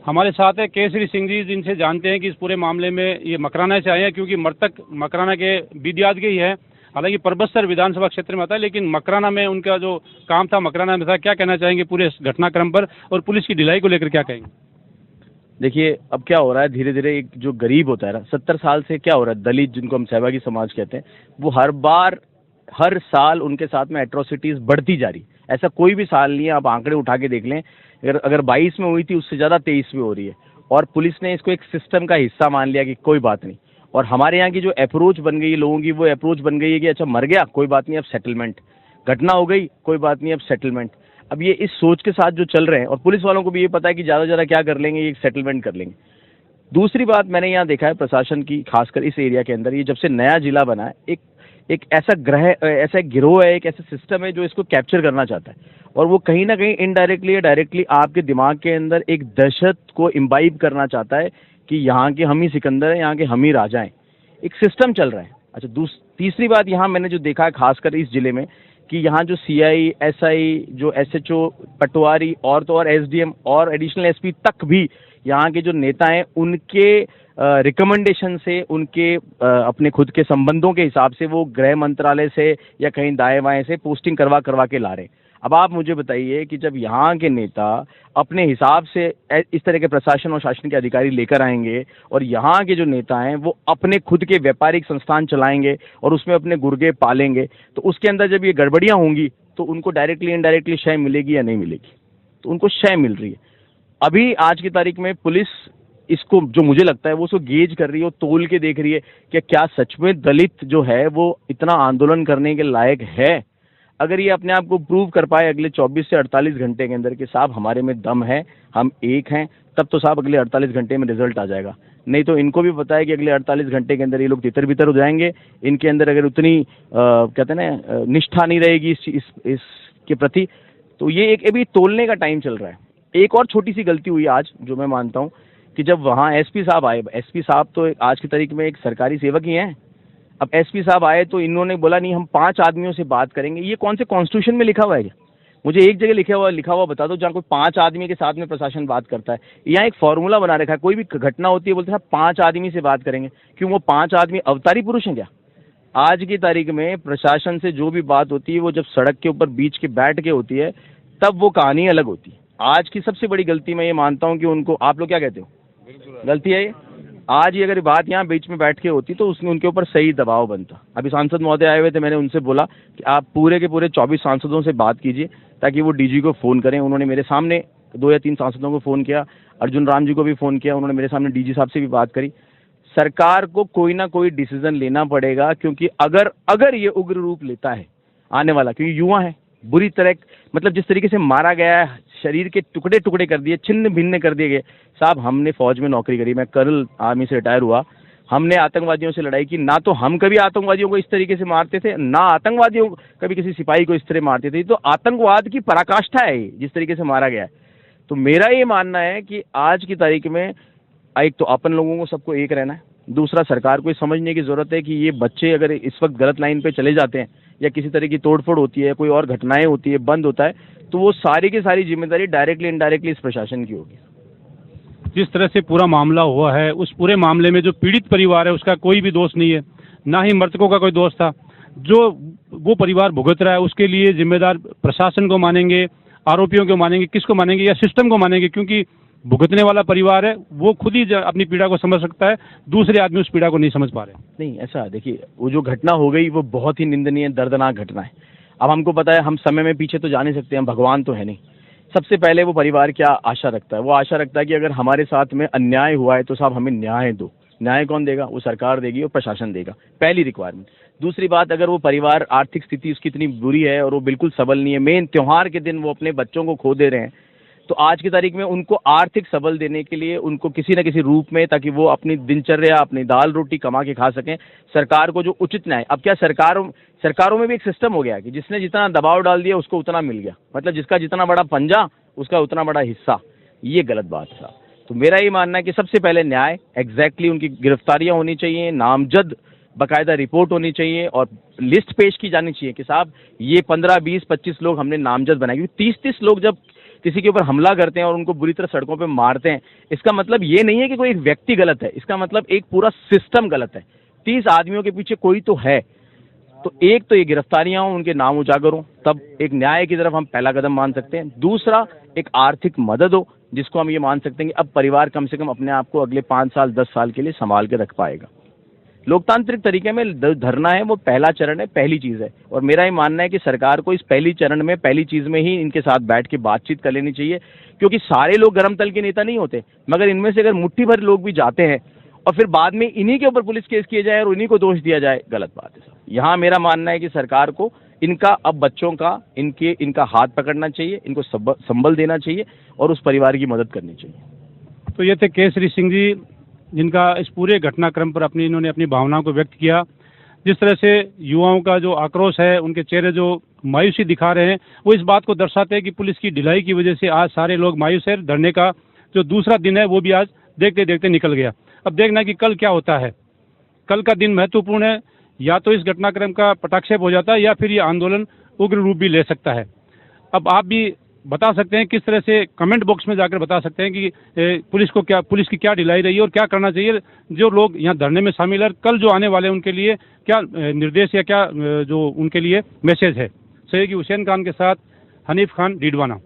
हमारे साथ है केसरी सिंह जी, जिनसे जानते हैं कि इस पूरे मामले में ये मकराना से आए हैं, क्योंकि मृतक मकराना के बिदियाद के ही है। हालांकि परबत्सर विधानसभा क्षेत्र में आता है, लेकिन मकराना में उनका जो काम था मकराना में था। क्या कहना चाहेंगे पूरे इस घटनाक्रम पर और पुलिस की ढिलाई को लेकर क्या कहेंगे? देखिए, अब क्या हो रहा है, धीरे धीरे एक जो गरीब होता है ना, 70 साल से क्या हो रहा है, दलित जिनको हम सहभागी समाज कहते हैं, वो हर साल उनके साथ में एट्रोसिटीज बढ़ती जा रही। ऐसा कोई भी साल नहीं है, आप आंकड़े उठा के देख लें। अगर 22 में हुई थी, उससे ज़्यादा 23 में हो रही है। और पुलिस ने इसको एक सिस्टम का हिस्सा मान लिया कि कोई बात नहीं। और हमारे यहाँ की जो अप्रोच बन गई है लोगों की, वो अप्रोच बन गई है कि अच्छा मर गया कोई बात नहीं, अब सेटलमेंट, घटना हो गई कोई बात नहीं, अब सेटलमेंट। अब ये इस सोच के साथ जो चल रहे हैं, और पुलिस वालों को भी ये पता है कि ज़्यादा से ज़्यादा क्या कर लेंगे, ये सेटलमेंट कर लेंगे। दूसरी बात मैंने यहाँ देखा है प्रशासन की, खासकर इस एरिया के अंदर, ये जब से नया जिला बना है, एक ऐसा एक गिरोह है, एक ऐसा सिस्टम है जो इसको कैप्चर करना चाहता है। और वो कहीं ना कहीं इनडायरेक्टली या डायरेक्टली आपके दिमाग के अंदर एक दहशत को इम्बाइब करना चाहता है कि यहाँ के हम ही सिकंदर हैं, यहाँ के हम ही राजा हैं। एक सिस्टम चल रहा है। अच्छा, तीसरी बात यहाँ मैंने जो देखा है खासकर इस जिले में, कि यहाँ जो सीआई, एसआई, जो एसएचओ, पटवारी और तो और एसडीएम और एडिशनल एसपी तक भी यहाँ के जो नेता हैं, उनके रिकमेंडेशन से, उनके अपने खुद के संबंधों के हिसाब से वो गृह मंत्रालय से या कहीं दाएं बाएं से पोस्टिंग करवा करवा के ला रहे हैं। अब आप मुझे बताइए कि जब यहाँ के नेता अपने हिसाब से इस तरह के प्रशासन और शासन के अधिकारी लेकर आएंगे, और यहाँ के जो नेता हैं वो अपने खुद के व्यापारिक संस्थान चलाएंगे और उसमें अपने गुर्गे पालेंगे, तो उसके अंदर जब ये गड़बड़ियाँ होंगी तो उनको डायरेक्टली इनडायरेक्टली शय मिलेगी या नहीं मिलेगी? तो उनको शय मिल रही है। अभी आज की तारीख में पुलिस इसको, जो मुझे लगता है, वो उसको गेज कर रही है, वो तोल के देख रही है कि क्या सच में दलित जो है वो इतना आंदोलन करने के लायक है। अगर ये अपने आप को प्रूव कर पाए अगले 24 से 48 घंटे के अंदर कि साहब हमारे में दम है, हम एक हैं, तब तो साहब अगले 48 घंटे में रिजल्ट आ जाएगा। नहीं तो इनको भी पता है कि अगले 48 घंटे के अंदर ये लोग तितर बितर हो जाएंगे। इनके अंदर अगर उतनी कहते हैं ना निष्ठा नहीं रहेगी इसके प्रति, तो ये एक अभी तोलने का टाइम चल रहा है। एक और छोटी सी गलती हुई आज, जो मैं मानता हूँ, कि जब वहाँ एसपी साहब आए, एसपी साहब तो आज की तारीख में एक सरकारी सेवक ही हैं। अब एसपी साहब आए तो इन्होंने बोला नहीं, हम 5 आदमियों से बात करेंगे। ये कौन से कॉन्स्टिट्यूशन में लिखा हुआ है? मुझे एक जगह लिखा हुआ बता दो जहाँ कोई 5 आदमी के साथ में प्रशासन बात करता है। यहाँ एक फॉर्मूला बना रखा है, कोई भी घटना होती है बोलते हैं 5 आदमी से बात करेंगे। क्यों, वो 5 आदमी अवतारी पुरुष हैं क्या? आज की तारीख में प्रशासन से जो भी बात होती है, वो जब सड़क के ऊपर बीच के बैठ के होती है, तब वो कहानी अलग होती है। आज की सबसे बड़ी गलती मैं ये मानता हूँ कि उनको, आप लोग क्या कहते हो, गलती है ये? आज ये अगर बात यहाँ बीच में बैठ के होती तो उसमें उनके ऊपर सही दबाव बनता। अभी सांसद महोदय आए हुए थे, मैंने उनसे बोला कि आप पूरे के पूरे 24 सांसदों से बात कीजिए ताकि वो डीजी को फ़ोन करें। उन्होंने मेरे सामने 2 या 3 सांसदों को फ़ोन किया, अर्जुन राम जी को भी फ़ोन किया, उन्होंने मेरे सामने डीजी साहब से भी बात करी। सरकार को कोई ना कोई डिसीजन लेना पड़ेगा, क्योंकि अगर ये उग्र रूप लेता है आने वाला, क्योंकि युवा है, बुरी तरह, मतलब जिस तरीके से मारा गया है, शरीर के टुकड़े टुकड़े कर दिए, छिन्न भिन्न कर दिए गए। साहब, हमने फौज में नौकरी करी, मैं कर्नल आर्मी से रिटायर हुआ, हमने आतंकवादियों से लड़ाई की। ना तो हम कभी आतंकवादियों को इस तरीके से मारते थे, ना आतंकवादियों कभी किसी सिपाही को इस तरह मारते थे। तो आतंकवाद की पराकाष्ठा है जिस तरीके से मारा गया है। तो मेरा ये मानना है कि आज की तारीख में एक तो अपन लोगों को सबको एक रहना है, दूसरा सरकार को समझने की जरूरत है कि ये बच्चे अगर इस वक्त गलत लाइन पे चले जाते हैं या किसी तरह की तोड़फोड़ होती है, कोई और घटनाएं होती है, बंद होता है, तो वो सारी की सारी जिम्मेदारी डायरेक्टली इनडायरेक्टली इस प्रशासन की होगी। जिस तरह से पूरा मामला हुआ है, उस पूरे मामले में जो पीड़ित परिवार है उसका कोई भी दोष नहीं है, ना ही मृतकों का कोई दोष था। जो वो परिवार भुगत रहा है उसके लिए जिम्मेदार प्रशासन को मानेंगे, आरोपियों को मानेंगे, किसको मानेंगे, या सिस्टम को मानेंगे? क्योंकि भुगतने वाला परिवार है, वो खुद ही अपनी पीड़ा को समझ सकता है, दूसरे आदमी उस पीड़ा को नहीं समझ पा रहे। नहीं, ऐसा देखिए, वो जो घटना हो गई वो बहुत ही निंदनीय, दर्दनाक घटना है। अब हमको पता है, हम समय में पीछे तो जा नहीं सकते, हम भगवान तो है नहीं। सबसे पहले वो परिवार क्या आशा रखता है? वो आशा रखता है कि अगर हमारे साथ में अन्याय हुआ है तो साहब हमें न्याय दो। न्याय कौन देगा? वो सरकार देगी और प्रशासन देगा, पहली रिक्वायरमेंट। दूसरी बात, अगर वो परिवार आर्थिक स्थिति उसकी इतनी बुरी है और वो बिल्कुल सबल नहीं है, मेन त्योहार के दिन वो अपने बच्चों को खो दे रहे हैं, तो आज की तारीख में उनको आर्थिक सबल देने के लिए उनको किसी न किसी रूप में, ताकि वो अपनी दिनचर्या, अपनी दाल रोटी कमा के खा सकें, सरकार को जो उचित न्याय। अब क्या सरकारों में भी एक सिस्टम हो गया कि जिसने जितना दबाव डाल दिया उसको उतना मिल गया, मतलब जिसका जितना बड़ा पंजा उसका उतना बड़ा हिस्सा। ये गलत बात था। तो मेरा ये मानना है कि सबसे पहले न्याय, एग्जैक्टली उनकी गिरफ्तारियां होनी चाहिए, नामजद बाकायदा रिपोर्ट होनी चाहिए और लिस्ट पेश की जानी चाहिए कि साहब ये 15, 20, 25 लोग हमने नामजद बनाए। क्योंकि 30-30 लोग जब किसी के ऊपर हमला करते हैं और उनको बुरी तरह सड़कों पे मारते हैं, इसका मतलब ये नहीं है कि कोई एक व्यक्ति गलत है, इसका मतलब एक पूरा सिस्टम गलत है। 30 आदमियों के पीछे कोई तो है। तो एक तो ये गिरफ्तारियां हों, उनके नाम उजागर हों, तब एक न्याय की तरफ हम पहला कदम मान सकते हैं। दूसरा, एक आर्थिक मदद हो जिसको हम ये मान सकते हैं कि अब परिवार कम से कम अपने आप को अगले 5 साल 10 साल के लिए संभाल के रख पाएगा। लोकतांत्रिक तरीके में धरना है वो पहला चरण है, पहली चीज है, और मेरा ये मानना है कि सरकार को इस पहली चरण में, पहली चीज में ही इनके साथ बैठ के बातचीत कर लेनी चाहिए, क्योंकि सारे लोग गरम तल के नेता नहीं होते, मगर इनमें से अगर मुट्ठी भर लोग भी जाते हैं और फिर बाद में इन्हीं के ऊपर पुलिस केस किए जाए और इन्हीं को दोष दिया जाए, गलत बात है साहब। यहाँ मेरा मानना है कि सरकार को इनका, अब बच्चों का, इनका हाथ पकड़ना चाहिए, इनको संबल देना चाहिए और उस परिवार की मदद करनी चाहिए। तो ये थे केसरी सिंह जी, जिनका इस पूरे घटनाक्रम पर इन्होंने अपनी भावनाओं को व्यक्त किया। जिस तरह से युवाओं का जो आक्रोश है, उनके चेहरे जो मायूसी दिखा रहे हैं, वो इस बात को दर्शाते हैं कि पुलिस की ढिलाई की वजह से आज सारे लोग मायूस हैं। धरने का जो दूसरा दिन है वो भी आज देखते देखते निकल गया। अब देखना कि कल क्या होता है। कल का दिन महत्वपूर्ण है, या तो इस घटनाक्रम का पटाक्षेप हो जाता है या फिर ये आंदोलन उग्र रूप भी ले सकता है। अब आप भी बता सकते हैं, किस तरह से कमेंट बॉक्स में जाकर बता सकते हैं कि पुलिस की क्या ढिलाई रही है और क्या करना चाहिए। जो लोग यहाँ धरने में शामिल है, कल जो आने वाले उनके लिए क्या निर्देश या क्या जो उनके लिए मैसेज है। सहयोगी हुसैन खान के साथ हनीफ खान, डीडवाना।